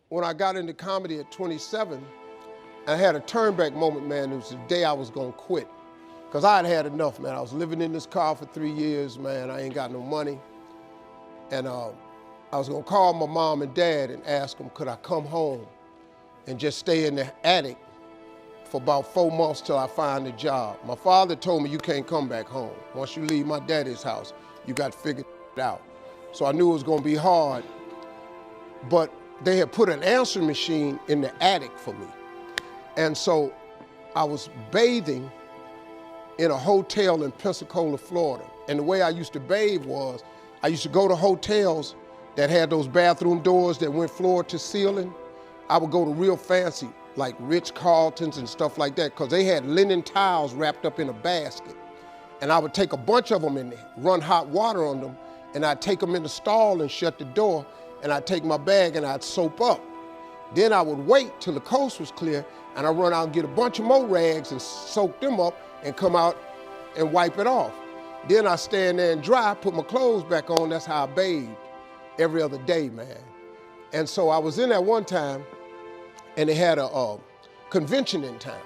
when I got into comedy at 27, I had a turnback moment, man. It was the day I was gonna quit. Because I had had enough, man. I was living in this car for 3 years, man. I ain't got no money. And I was gonna call my mom and dad and ask them, could I come home and just stay in the attic for about 4 months till I find a job. My father told me, you can't come back home. Once you leave my daddy's house, you got to figure it out. So I knew it was gonna be hard, but they had put an answering machine in the attic for me. And so I was bathing in a hotel in Pensacola, Florida. And the way I used to bathe was, I used to go to hotels that had those bathroom doors that went floor to ceiling. I would go to real fancy, like Ritz-Carltons and stuff like that, because they had linen towels wrapped up in a basket. And I would take a bunch of them and run hot water on them, and I'd take them in the stall and shut the door, and I'd take my bag and I'd soap up. Then I would wait till the coast was clear, and I'd run out and get a bunch of more rags and soak them up and come out and wipe it off. Then I'd stand there and dry, put my clothes back on. That's how I bathed every other day, man. And so I was in there one time, and they had a convention in town.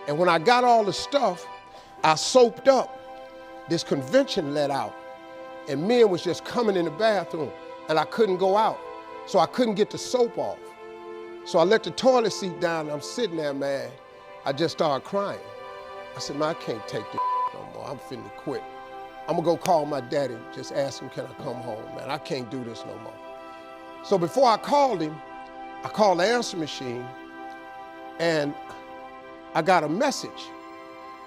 And when I got all the stuff, I soaped up. This convention let out, and men was just coming in the bathroom, and I couldn't go out. So I couldn't get the soap off. So I let the toilet seat down, and I'm sitting there, man. I just started crying. I said, man, I can't take this no more. I'm finna quit. I'm gonna go call my daddy, just ask him, can I come home, man? I can't do this no more. So before I called him, I called the answer machine, and I got a message.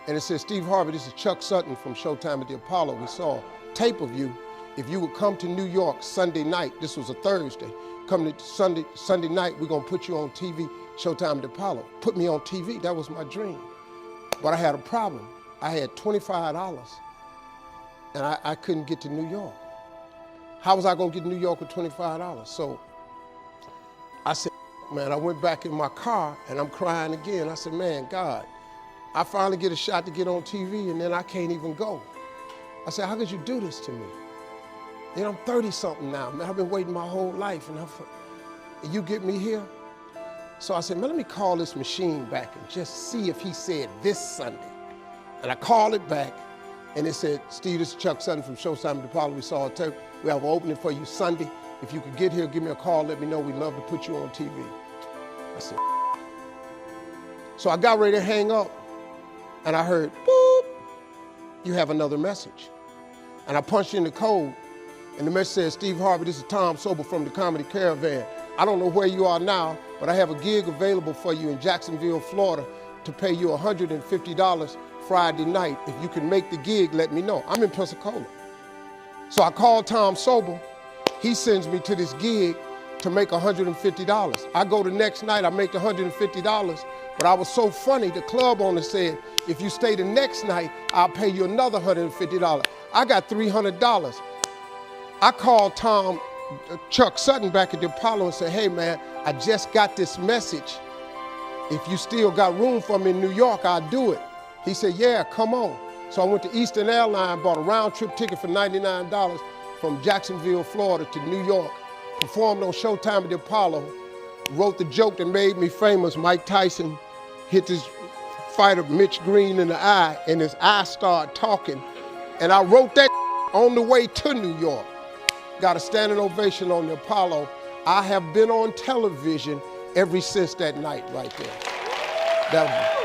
And it said, Steve Harvey, this is Chuck Sutton from Showtime at the Apollo. We saw a tape of you. If you would come to New York Sunday night, this was a Thursday, come to Sunday night, we're gonna put you on TV, Showtime at the Apollo. Put me on TV, that was my dream. But I had a problem. I had $25, and I couldn't get to New York. How was I gonna get to New York with $25? So I said, man, I went back in my car, and I'm crying again. I said, man, God, I finally get a shot to get on TV, and then I can't even go. I said, how could you do this to me? You know, I'm 30-something now, man. I've been waiting my whole life, and you get me here? So I said, man, let me call this machine back and just see if he said this Sunday. And I called it back, and it said, Steve, this is Chuck Sutton from Showtime at the Apollo. We saw a tape. We have an opening for you Sunday. If you could get here, give me a call, let me know. We'd love to put you on TV. I said, so I got ready to hang up, and I heard, boop, you have another message. And I punched in the code, and the message says, Steve Harvey, this is Tom Sobel from the Comedy Caravan. I don't know where you are now, but I have a gig available for you in Jacksonville, Florida, to pay you $150 Friday night. If you can make the gig, let me know. I'm in Pensacola. So I called Tom Sobel. He sends me to this gig to make $150. I go the next night, I make the $150, but I was so funny, the club owner said, if you stay the next night, I'll pay you another $150. I got $300. I called Chuck Sutton back at the Apollo and said, hey man, I just got this message. If you still got room for me in New York, I'll do it. He said, yeah, come on. So I went to Eastern Airlines, bought a round trip ticket for $99 from Jacksonville, Florida to New York, performed on Showtime at the Apollo, wrote the joke that made me famous. Mike Tyson hit this fighter, Mitch Green, in the eye, and his eye started talking. And I wrote that on the way to New York. Got a standing ovation on the Apollo. I have been on television ever since that night right there.